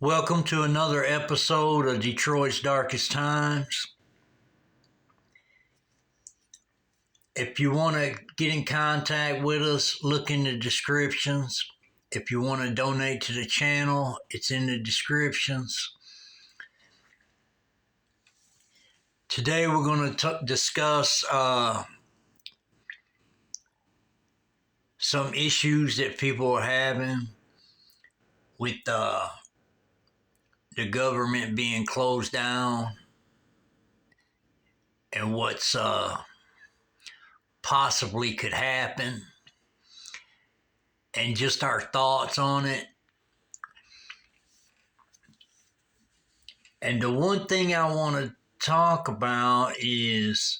Welcome to another episode of Detroit's Darkest Times. If you want to get in contact with us, look in the descriptions. If you want to donate to the channel, it's in the descriptions. Today we're going to discuss some issues that people are having with the government being closed down and what's possibly could happen, and just our thoughts on it. And the one thing I want to talk about is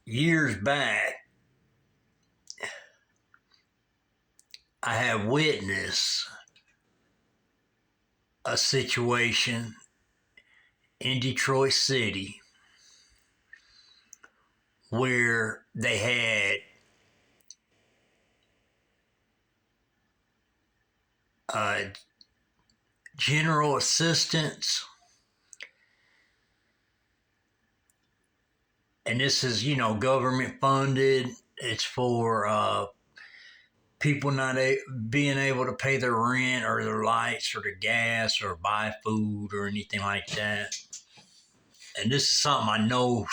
years back, I have witnessed a situation in Detroit City where they had general assistance, and this is, government funded. It's for people not being able to pay their rent or their lights or their gas or buy food or anything like that. And this is something I know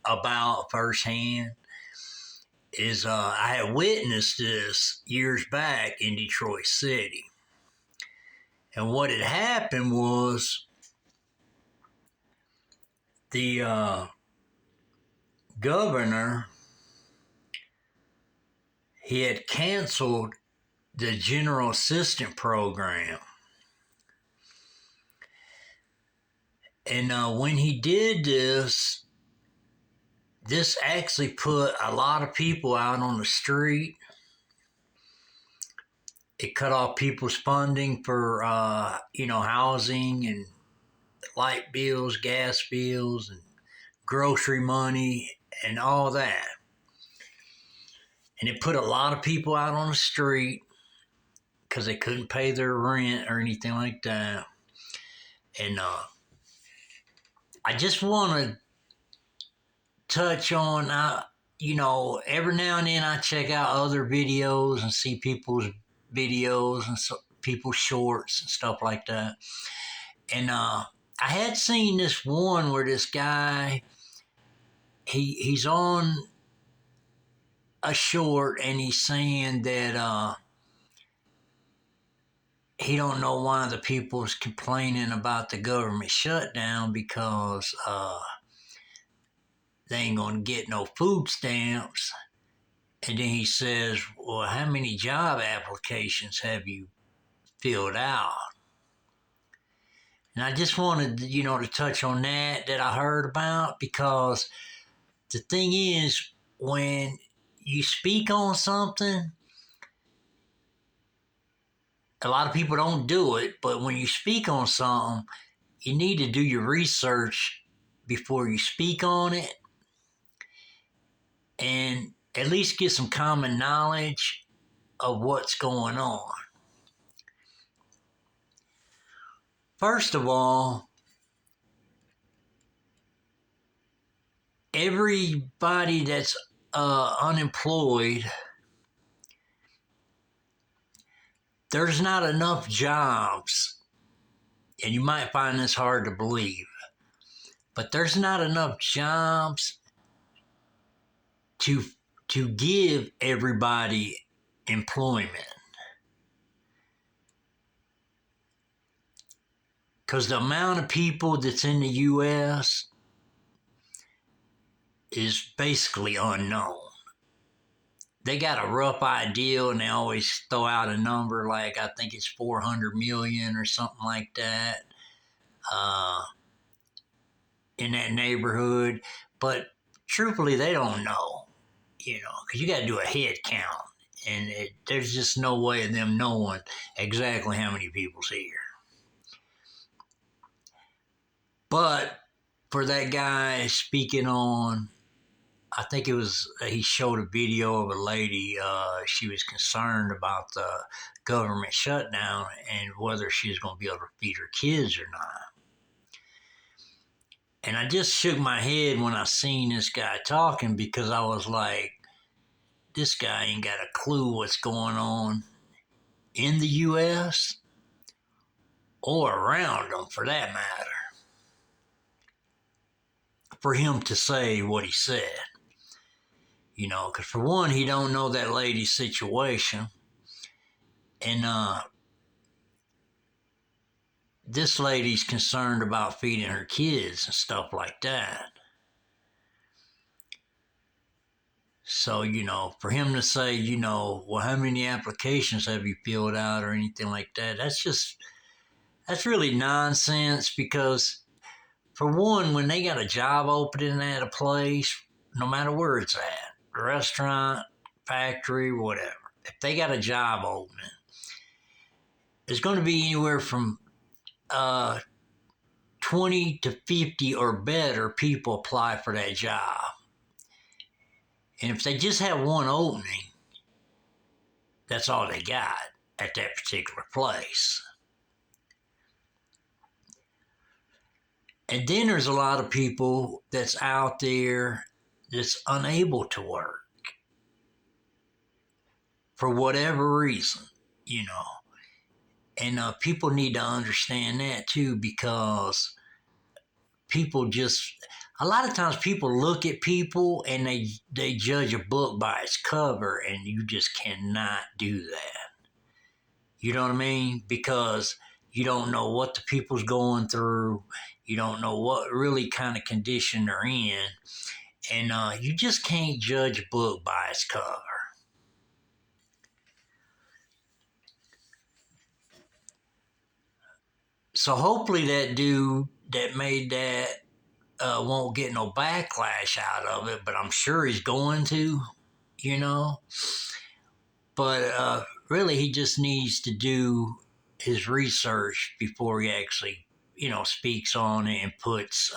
about firsthand. I had witnessed this years back in Detroit City. And what had happened was the governor, he had canceled the general assistant program. And when he did this actually put a lot of people out on the street. It cut off people's funding for, housing and light bills, gas bills, and grocery money, and all that. And it put a lot of people out on the street because they couldn't pay their rent or anything like that. And I just want to touch on, every now and then I check out other videos and see people's videos and people's shorts and stuff like that. And I had seen this one where this guy, he's on a short and he's saying that he don't know why the people's complaining about the government shutdown because they ain't gonna get no food stamps. And then he says, well, how many job applications have you filled out? And I just wanted, to touch on that I heard about, because the thing is, when you speak on something, a lot of people don't do it, but when you speak on something, you need to do your research before you speak on it, and at least get some common knowledge of what's going on. First of all, everybody that's unemployed, there's not enough jobs, and you might find this hard to believe, but there's not enough jobs to give everybody employment. Because the amount of people that's in the U.S. is basically unknown. They got a rough idea, and they always throw out a number like, I think it's 400 million or something like that, in that neighborhood. But truthfully, they don't know, because you got to do a head count, and there's just no way of them knowing exactly how many people's here. But for that guy speaking on I think it was he showed a video of a lady. She was concerned about the government shutdown and whether she was going to be able to feed her kids or not. And I just shook my head when I seen this guy talking because I was like, this guy ain't got a clue what's going on in the U.S. or around them for that matter. For him to say what he said. You know, because for one, he don't know that lady's situation. And this lady's concerned about feeding her kids and stuff like that. So, you know, for him to say, you know, well, how many applications have you filled out or anything like that, that's really nonsense because, for one, when they got a job opening at a place, no matter where it's at, restaurant, factory, whatever, if they got a job opening, it's going to be anywhere from 20 to 50 or better people apply for that job. And if they just have one opening, that's all they got at that particular place. And then there's a lot of people that's out there that's unable to work for whatever reason, you know. And people need to understand that too, because people just, a lot of times people look at people and they judge a book by its cover, and you just cannot do that. You know what I mean? Because you don't know what the people's going through. You don't know what really kind of condition they're in. And you just can't judge a book by its cover. So hopefully that dude that made that won't get no backlash out of it, but I'm sure he's going to, you know. But really, he just needs to do his research before he actually, you know, speaks on it and puts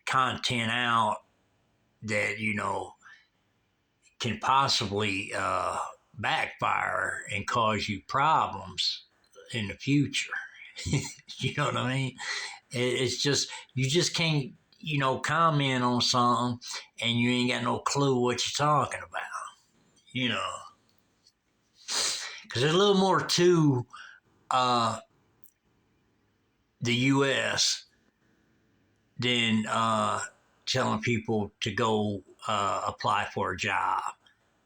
content out that, you know, can possibly backfire and cause you problems in the future. You know what I mean? It's just, you just can't, you know, comment on something and you ain't got no clue what you're talking about, you know. Because there's a little more to the U.S. than telling people to go apply for a job.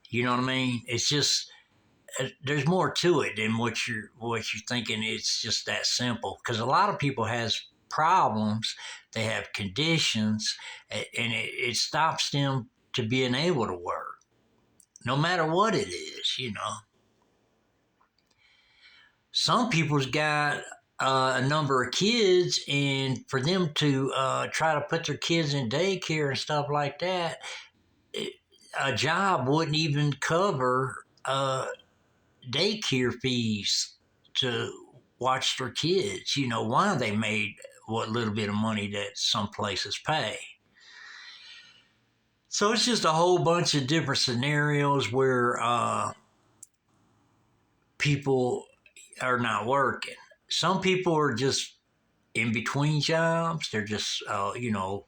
You know what I mean? It's just, there's more to it than what you're thinking. It's just that simple. Because a lot of people has problems, they have conditions, and it stops them to being able to work, no matter what it is. You know, some people's got a number of kids, and for them to try to put their kids in daycare and stuff like that, a job wouldn't even cover daycare fees to watch their kids. You know, why they made what little bit of money that some places pay. So it's just a whole bunch of different scenarios where people are not working. Some people are just in between jobs. They're just, you know,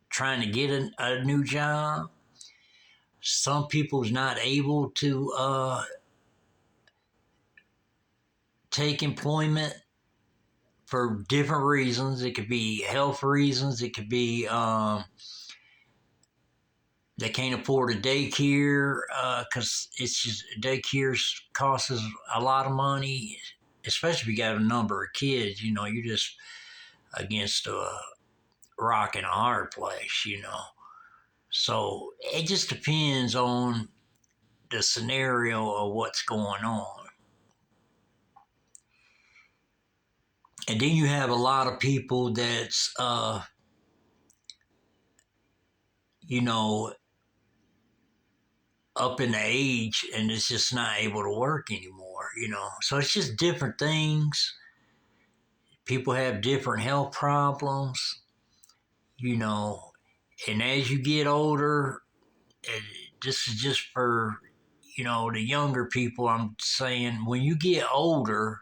trying to get a new job. Some people's not able to take employment for different reasons. It could be health reasons. It could be they can't afford a daycare because it's just daycare costs a lot of money, especially if you got a number of kids. You know, you're just against a rock and a hard place, you know. So it just depends on the scenario of what's going on. And then you have a lot of people that's, you know, up in the age and is just not able to work anymore, you know. So it's just different things. People have different health problems, you know, And as you get older, this is just for, the younger people. I'm saying when you get older,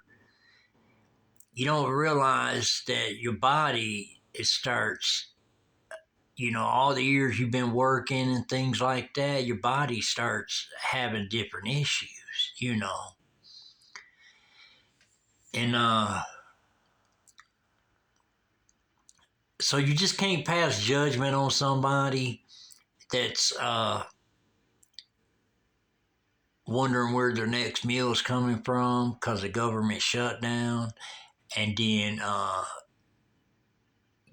you don't realize that your body, it starts, all the years you've been working and things like that, your body starts having different issues. And so you just can't pass judgment on somebody that's wondering where their next meal is coming from because the government shut down, and then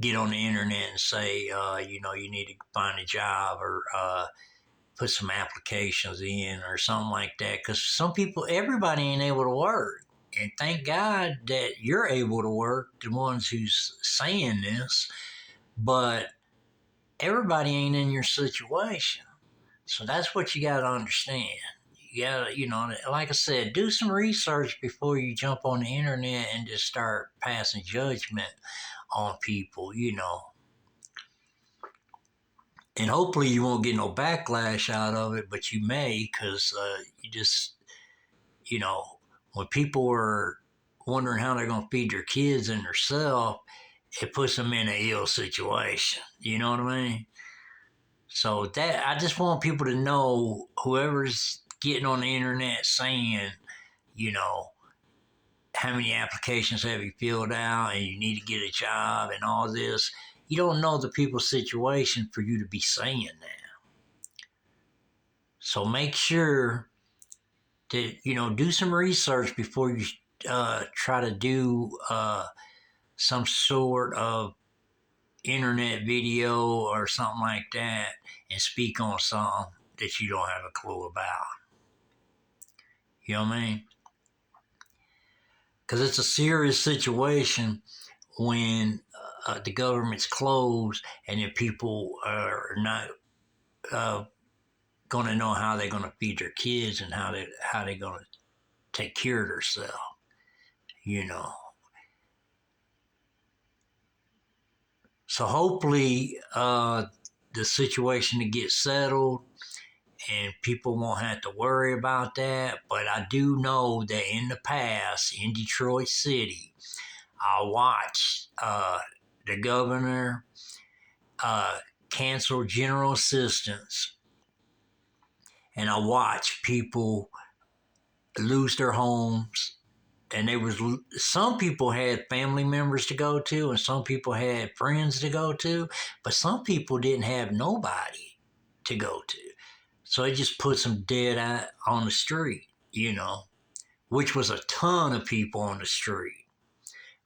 get on the internet and say, you need to find a job, or put some applications in or something like that. Because everybody ain't able to work. And thank God that you're able to work, the ones who's saying this, but everybody ain't in your situation. So that's what you got to understand. You got to, like I said, do some research before you jump on the internet and just start passing judgment on people. And hopefully you won't get no backlash out of it, but you may, because you just, you know, when people are wondering how they're going to feed their kids and themselves, it puts them in an ill situation. You know what I mean? So that I just want people to know, whoever's getting on the internet saying, you know, how many applications have you filled out and you need to get a job and all this. You don't know the people's situation for you to be saying that. So make sure that, do some research before you try to do some sort of internet video or something like that and speak on something that you don't have a clue about. You know what I mean? Because it's a serious situation when the government's closed and then people are not going to know how they're going to feed their kids and how they're going to take care of themselves. You know. So hopefully the situation to get settled and people won't have to worry about that. But I do know that in the past, in Detroit City, I watched the governor cancel general assistance, and I watched people lose their homes. And some people had family members to go to, and some people had friends to go to, but some people didn't have nobody to go to. So it just puts them dead on the street, which was a ton of people on the street.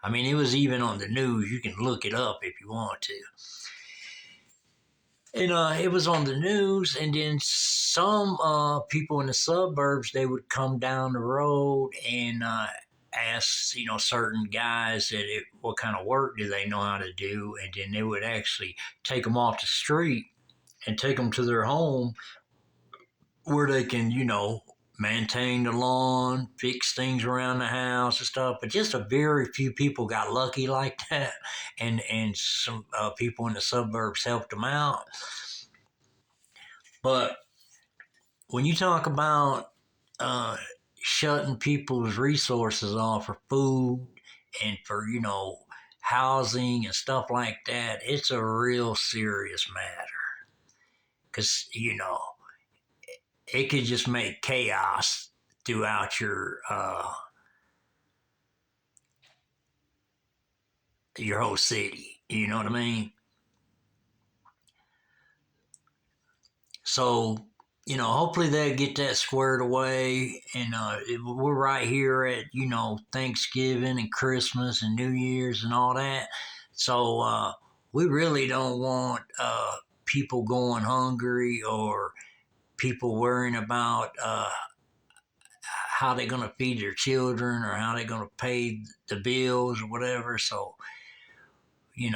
I mean, it was even on the news. You can look it up if you want to. And it was on the news, and then some people in the suburbs, they would come down the road and ask, certain guys what kind of work do they know how to do, and then they would actually take them off the street and take them to their home where they can, maintain the lawn, fix things around the house and stuff. But just a very few people got lucky like that, and some people in the suburbs helped them out. But when you talk about shutting people's resources off for food and for, housing and stuff like that, it's a real serious matter. Because, it could just make chaos throughout your whole city. You know what I mean? So, hopefully they'll get that squared away. And we're right here at, Thanksgiving and Christmas and New Year's and all that. So we really don't want people going hungry or people worrying about how they're going to feed their children or how they're going to pay the bills or whatever. So, it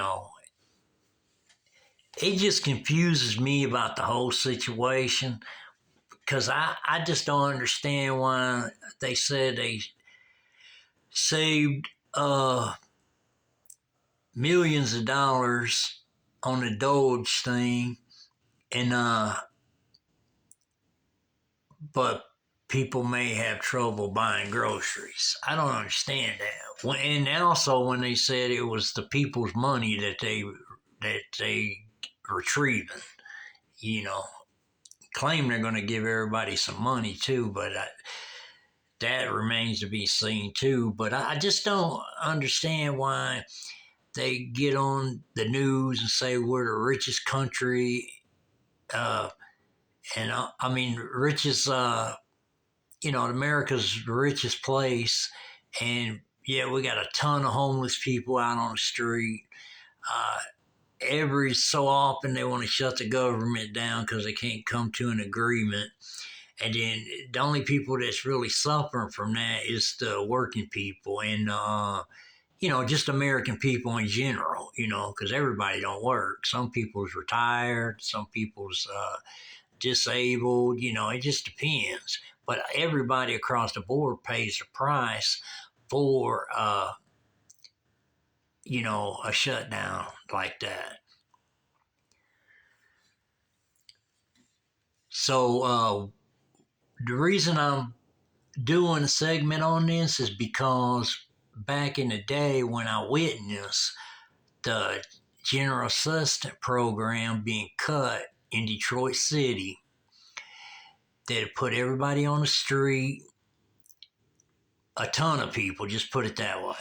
just confuses me about the whole situation, because I just don't understand why they said they saved millions of dollars on the Doge thing, and but people may have trouble buying groceries. I don't understand that. And also when they said it was the people's money that they retrieving, you know, claim they're going to give everybody some money too, but that remains to be seen too. But I just don't understand why they get on the news and say we're the richest country, uh, and I mean richest. America's the richest place, and yeah, we got a ton of homeless people out on the street. Uh, every so often, they want to shut the government down because they can't come to an agreement. And then the only people that's really suffering from that is the working people and just American people in general. Because everybody don't work. Some people's retired. Some people's disabled. It just depends. But everybody across the board pays the price for a shutdown like that. So the reason I'm doing a segment on this is because back in the day when I witnessed the General Assistance Program being cut in Detroit City, that put everybody on the street, a ton of people, just put it that way.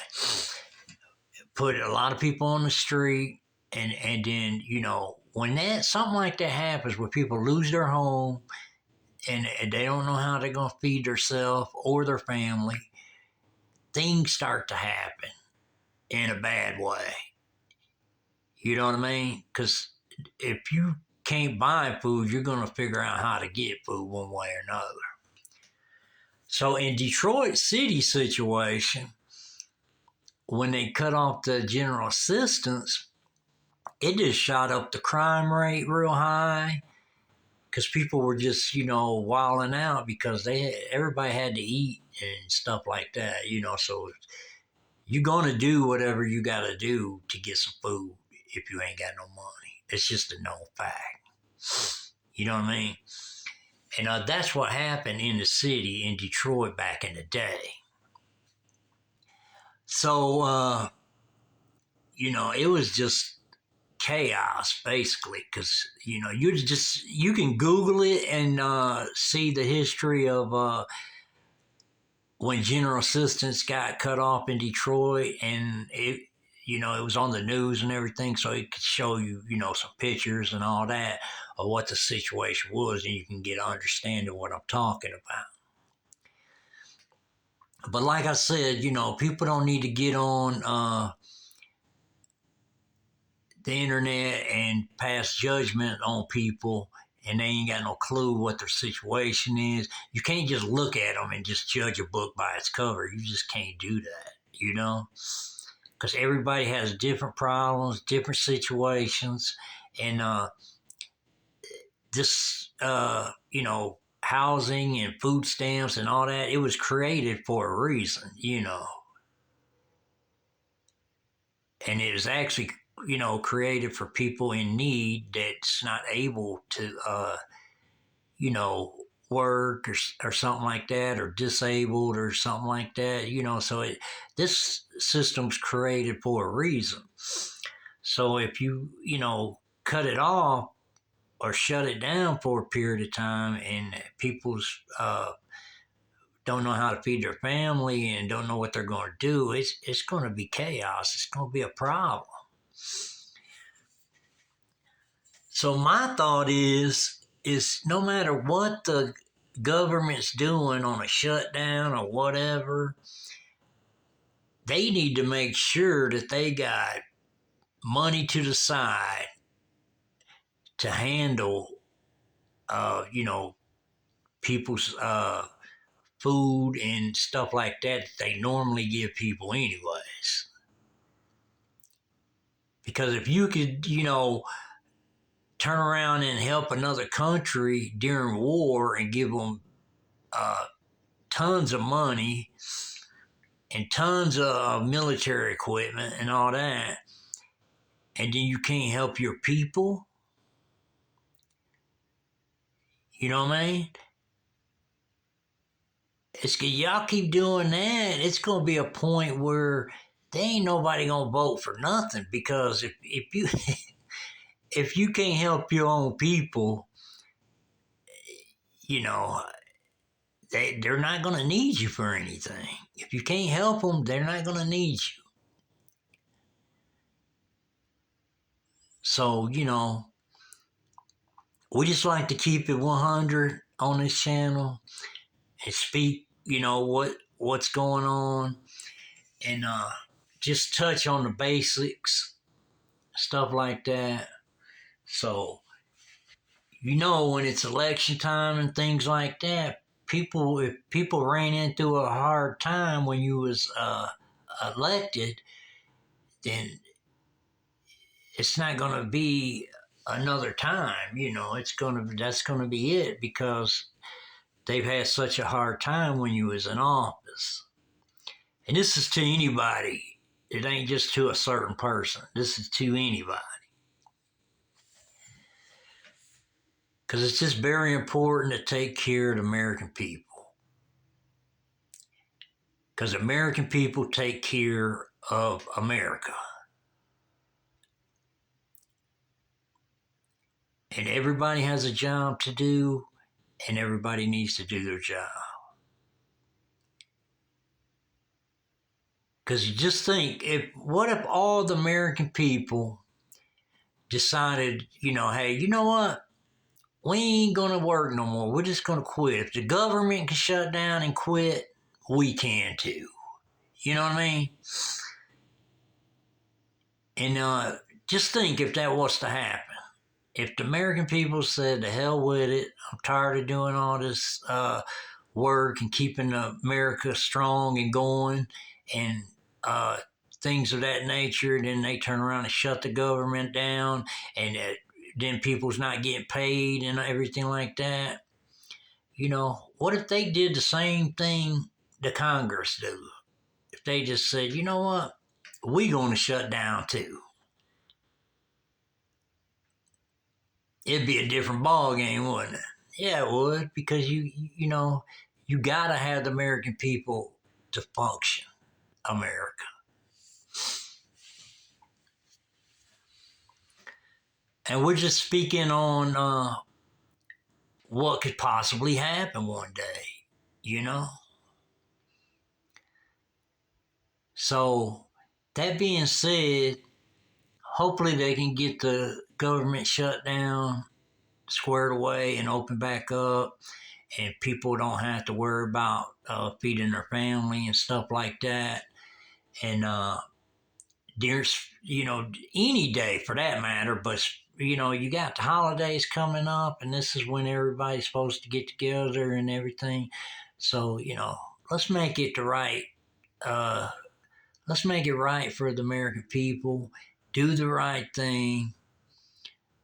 Put a lot of people on the street, and then when that something like that happens, where people lose their home and they don't know how they're going to feed themselves or their family, things start to happen in a bad way. You know what I mean? Because if you can't buy food, you're going to figure out how to get food one way or another. So in Detroit City situation, when they cut off the general assistance, it just shot up the crime rate real high because people were just, wilding out because everybody had to eat and stuff like that, so you're going to do whatever you got to do to get some food if you ain't got no money. It's just a known fact. You know what I mean? And that's what happened in the city in Detroit back in the day. So, it was just chaos basically because, you can Google it and see the history of when General Assistance got cut off in Detroit, and it was on the news and everything, so it could show you, some pictures and all that of what the situation was, and you can get an understanding of what I'm talking about. But like I said, people don't need to get on the internet and pass judgment on people and they ain't got no clue what their situation is. You can't just look at them and just judge a book by its cover. You just can't do that, because everybody has different problems, different situations, and this, housing and food stamps and all that, it was created for a reason, and it was actually, created for people in need that's not able to, work or something like that, or disabled or something like that, so this system's created for a reason. So if you, cut it off or shut it down for a period of time and people's don't know how to feed their family and don't know what they're going to do, it's going to be chaos. It's going to be a problem. So my thought is no matter what the government's doing on a shutdown or whatever, they need to make sure that they got money to the side to handle, people's food and stuff like that they normally give people anyways. Because if you could, turn around and help another country during war and give them tons of money and tons of military equipment and all that, and then you can't help your people. You know what I mean? It's y'all keep doing that. It's gonna be a point where there ain't nobody gonna vote for nothing because if you if you can't help your own people, you know they're not gonna need you for anything. If you can't help them, they're not gonna need you. So we just like to keep it 100 on this channel and speak, what's going on, and just touch on the basics, stuff like that. So, when it's election time and things like that, if people ran into a hard time when you was elected, then it's not going to be another time. That's going to be it because they've had such a hard time when you was in office. And this is to anybody. It ain't just to a certain person. This is to anybody. Because it's just very important to take care of the American people. Because American people take care of America. And everybody has a job to do, and everybody needs to do their job. Because you just think, what if all the American people decided, hey, you know what? We ain't going to work no more. We're just going to quit. If the government can shut down and quit, we can too. You know what I mean? And just think if that was to happen. If the American people said, to hell with it, I'm tired of doing all this work and keeping America strong and going and things of that nature, and then they turn around and shut the government down, and then people's not getting paid and everything like that. What if they did the same thing the Congress do? If they just said, you know what, we going to shut down too. It'd be a different ball game, wouldn't it? Yeah, it would, because you gotta have the American people to function America. And we're just speaking on what could possibly happen one day. So, that being said, hopefully they can get the government shut down, squared away, and open back up, and people don't have to worry about feeding their family and stuff like that. And there's, any day for that matter, but you got the holidays coming up, and this is when everybody's supposed to get together and everything. So, let's make it the right. Uh, let's make it right for the American people. Do the right thing.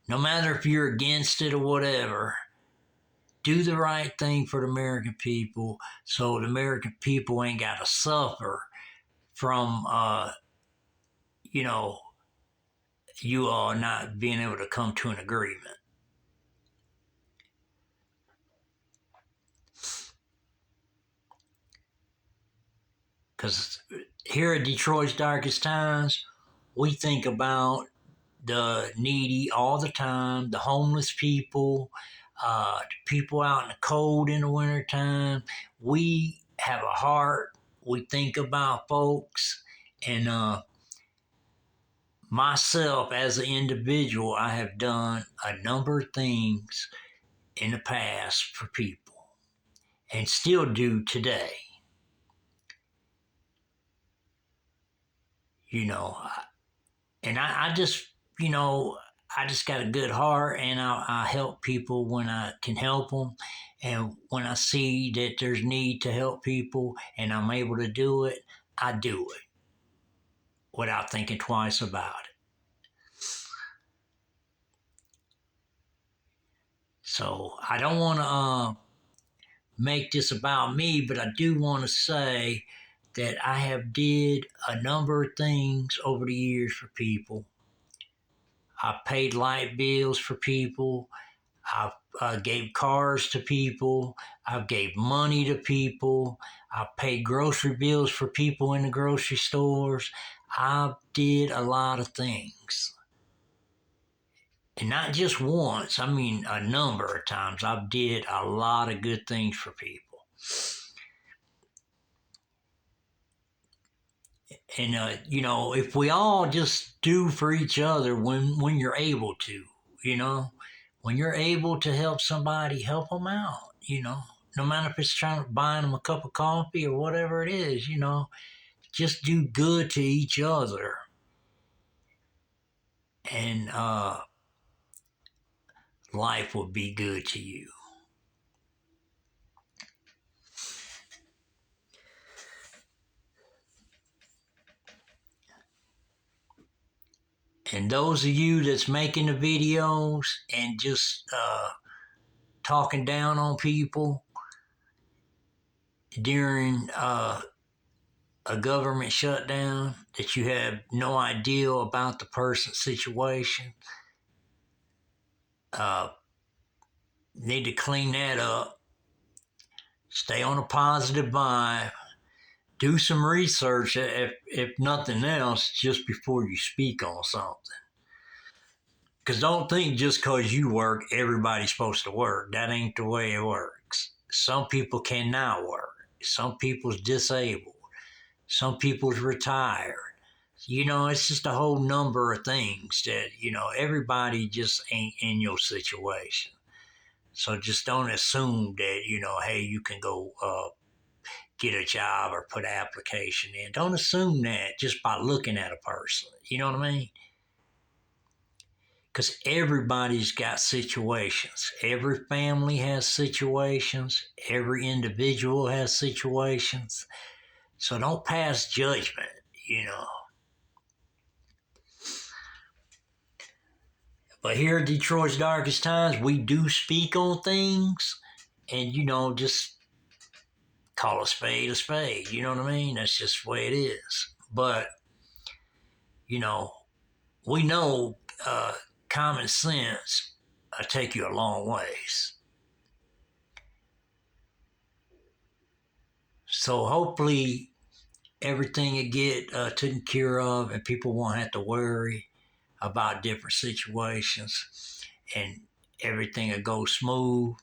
No matter if you're against it or whatever, do the right thing for the American people so the American people ain't got to suffer from, you all not being able to come to an agreement. Because here at Detroit's Darkest Times, we think about the needy all the time, the homeless people, the people out in the cold in the wintertime. We have a heart. We think about folks. And myself, as an individual, I have done a number of things in the past for people and still do today. And I just, I just got a good heart, and I help people when I can help them. And when I see that there's need to help people and I'm able to do it, I do it without thinking twice about it. So I don't want to make this about me, but I do want to say that I have did a number of things over the years for people, I paid light bills for people. I've gave cars to people. I've gave money to people. I paid grocery bills for people in the grocery stores. I did a lot of things. And not just once, I mean a number of times. I've did a lot of good things for people. And if we all just do for each other when you're able to, you know, when you're able to help somebody, help them out, no matter if it's trying to buying them a cup of coffee or whatever it is, just do good to each other, and life will be good to you. And those of you that's making the videos and just talking down on people during a government shutdown, that you have no idea about the person's situation, uh, need to clean that up. Stay on a positive vibe. Do some research, if nothing else, just before you speak on something. Because don't think just because you work, everybody's supposed to work. That ain't the way it works. Some people cannot work. Some people's disabled. Some people's retired. It's just a whole number of things that, everybody just ain't in your situation. So just don't assume that, hey, you can go get a job or put an application in. Don't assume that just by looking at a person. You know what I mean? Because everybody's got situations. Every family has situations. Every individual has situations. So don't pass judgment, But here at Detroit's Darkest Times, we do speak on things and, just call a spade a spade. You know what I mean? That's just the way it is. But, we know common sense take you a long ways. So hopefully everything will get taken care of and people won't have to worry about different situations, and everything will go smooth,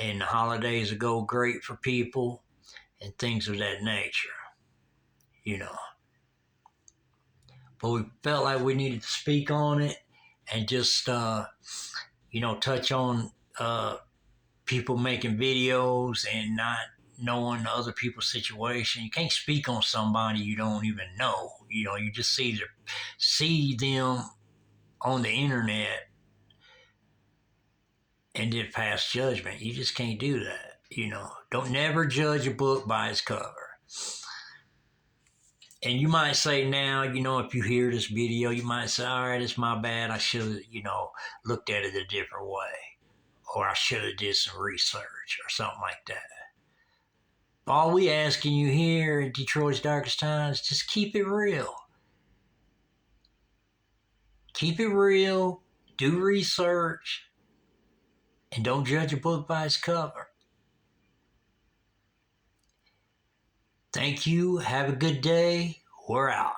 and the holidays will go great for people and things of that nature, you know. But we felt like we needed to speak on it and just, touch on people making videos and not knowing other people's situation. You can't speak on somebody you don't even know. You just see them on the internet and then pass judgment. You just can't do that. Don't never judge a book by its cover. And you might say now, if you hear this video, you might say, all right, it's my bad. I should have, looked at it a different way. Or I should have did some research or something like that. All we asking you here at Detroit's Darkest Times, just keep it real. Keep it real, do research, and don't judge a book by its cover. Thank you. Have a good day. We're out.